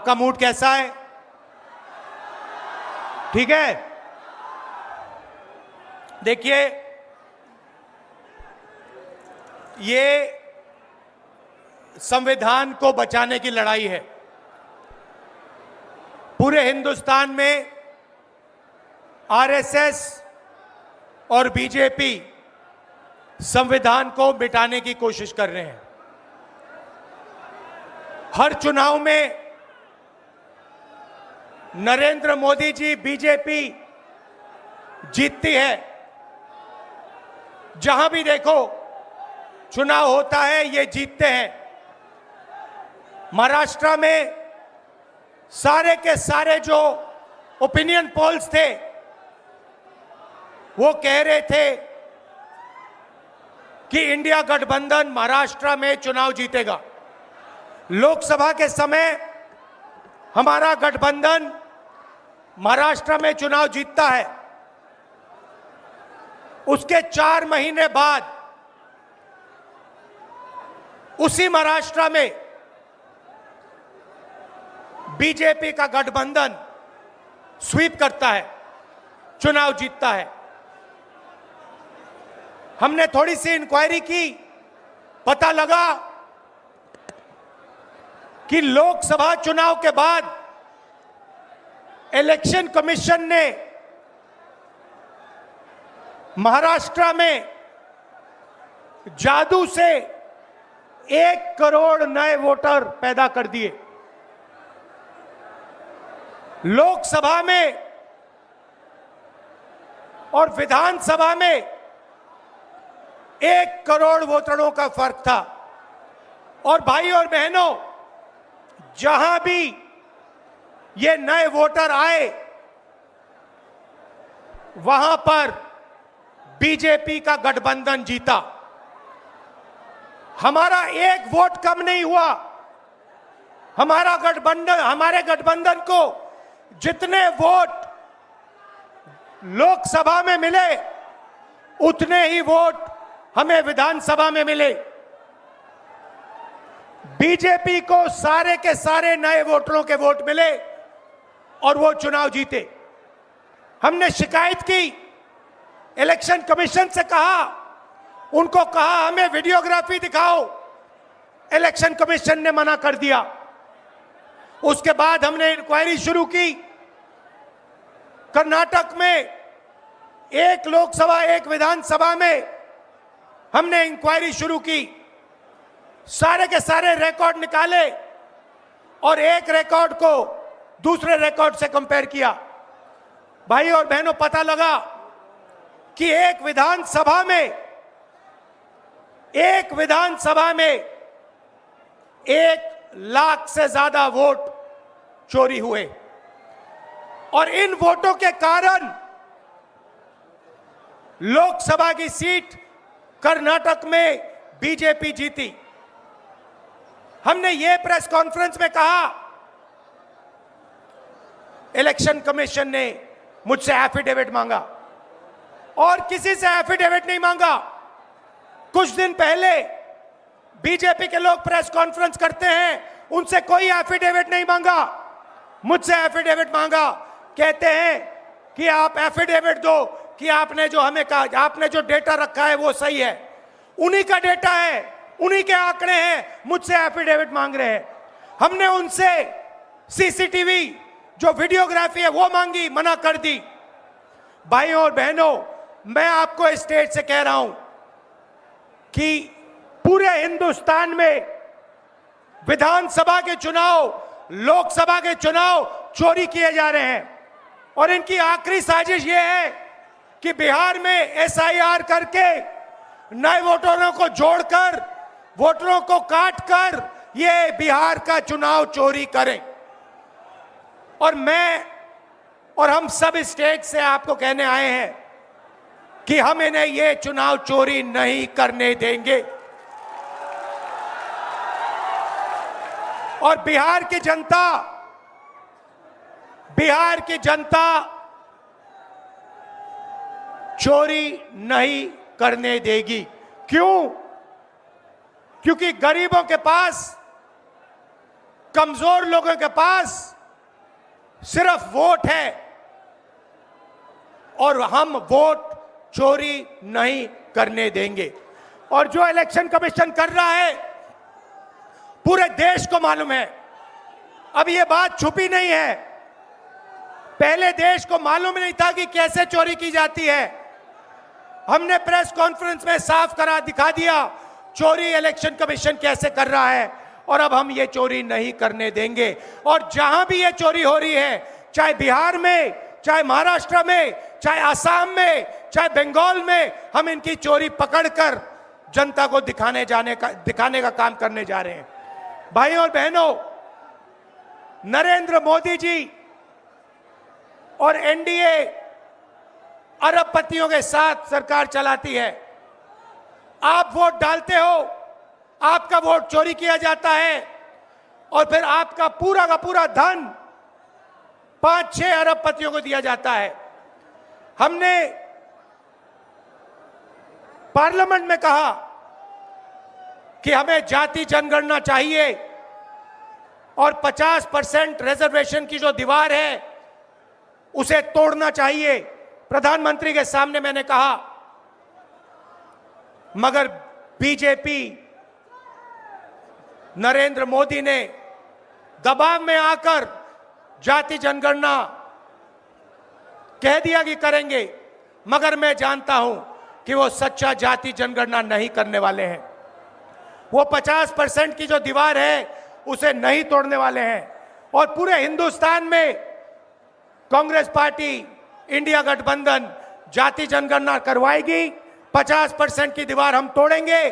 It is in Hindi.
आपका मूड कैसा है? ठीक है। देखिए, ये संविधान को बचाने की लड़ाई है। पूरे हिंदुस्तान में आरएसएस और बीजेपी संविधान को मिटाने की कोशिश कर रहे हैं। हर चुनाव में नरेंद्र मोदी जी बीजेपी जीतती है। जहां भी देखो चुनाव होता है, ये जीतते हैं। महाराष्ट्र में सारे के सारे जो ओपिनियन पोल्स थे वो कह रहे थे कि इंडिया गठबंधन महाराष्ट्र में चुनाव जीतेगा। लोकसभा के समय हमारा गठबंधन महाराष्ट्र में चुनाव जीतता है। उसके 4 महीने बाद उसी महाराष्ट्र में बीजेपी का गठबंधन स्वीप करता है, चुनाव जीतता है। हमने थोड़ी सी इंक्वायरी की, पता लगा कि लोकसभा चुनाव के बाद इलेक्शन कमीशन ने महाराष्ट्र में जादू से 1 करोड़ नए वोटर पैदा कर दिए। लोकसभा में और विधानसभा में 1 करोड़ वोटरों का फर्क था। और भाई और बहनों, जहां भी ये नए वोटर आए वहां पर बीजेपी का गठबंधन जीता। हमारा 1 वोट कम नहीं हुआ। हमारे गठबंधन को जितने वोट लोकसभा में मिले उतने ही वोट हमें विधानसभा में मिले। बीजेपी को सारे के सारे नए वोटरों के वोट मिले और वो चुनाव जीते। हमने शिकायत की, इलेक्शन कमीशन से कहा, उनको कहा हमें वीडियोग्राफी दिखाओ। इलेक्शन कमीशन ने मना कर दिया। उसके बाद हमने इंक्वायरी शुरू की। कर्नाटक में 1 लोकसभा 1 विधानसभा में हमने इंक्वायरी शुरू की। सारे के सारे रिकॉर्ड निकाले और एक रिकॉर्ड को दूसरे रिकॉर्ड से कंपेयर किया। भाई और बहनों, पता लगा कि एक विधानसभा में 1 लाख से ज्यादा वोट चोरी हुए। और इन वोटों के कारण लोकसभा की सीट कर्नाटक में बीजेपी जीती। हमने ये प्रेस कॉन्फ्रेंस में कहा, इलेक्शन कमीशन ने मुझसे एफिडेविट मांगा और किसी से एफिडेविट नहीं मांगा। कुछ दिन पहले बीजेपी के लोग प्रेस कॉन्फ्रेंस करते हैं, उनसे कोई एफिडेविट नहीं मांगा, मुझसे एफिडेविट मांगा। कहते हैं कि आप एफिडेविट दो कि आपने जो हमें कहा, आपने जो डेटा रखा है वो सही है। उन्हीं का डेटा है, उन्हीं के आंकड़े हैं, मुझसे एफिडेविट मांग रहे हैं। हमने उनसे सीसीटीवी जो वीडियोग्राफी है वो मांगी, मना कर दी। भाइयों और बहनों, मैं आपको इस स्टेज से कह रहा हूं कि पूरे हिंदुस्तान में विधानसभा के चुनाव, लोकसभा के चुनाव चोरी किए जा रहे हैं। और इनकी आखिरी साजिश यह है कि बिहार में एसआईआर करके नए वोटरों को जोड़कर, वोटरों को काटकर ये बिहार का चुनाव चोरी करें। और मैं और हम सब स्टेट से आपको कहने आए हैं कि हम इन्हें ये चुनाव चोरी नहीं करने देंगे। और बिहार की जनता चोरी नहीं करने देगी। क्यों? क्योंकि गरीबों के पास कमजोर लोगों के पास सिर्फ वोट है और हम वोट चोरी नहीं करने देंगे। और जो इलेक्शन कमीशन कर रहा है पूरे देश को मालूम है। अब ये बात छुपी नहीं है, पहले देश को मालूम नहीं था कि कैसे चोरी की जाती है। हमने प्रेस कॉन्फ्रेंस में साफ करा दिखा दिया चोरी इलेक्शन कमीशन कैसे कर रहा है, और अब हम ये चोरी नहीं करने देंगे। और जहां भी ये चोरी हो रही है, चाहे बिहार में, चाहे महाराष्ट्र में, चाहे असम में, चाहे बंगाल में, हम इनकी चोरी पकड़कर जनता को दिखाने का काम करने जा रहे हैं। भाइयों और बहनों, नरेंद्र मोदी जी और एनडीए अरबपतियों के साथ सरकार चलाती है। आप वोट डालते हो, आपका वोट चोरी किया जाता है और फिर आपका पूरा का पूरा धन 5-6 अरबपतियों को दिया जाता है। हमने पार्लियामेंट में कहा कि हमें जाति जनगणना चाहिए और 50% रिजर्वेशन की जो दीवार है उसे तोड़ना चाहिए। प्रधानमंत्री के सामने मैंने कहा, मगर बीजेपी, नरेंद्र मोदी ने दबाव में आकर जाति जनगणना कह दिया कि करेंगे, मगर मैं जानता हूं कि वो सच्चा जाति जनगणना नहीं करने वाले हैं। वो 50% की जो दीवार है उसे नहीं तोड़ने वाले हैं। और पूरे हिंदुस्तान में कांग्रेस पार्टी, इंडिया गठबंधन जाति जनगणना करवाएगी, 50% की दीवार हम तोड़ेंगे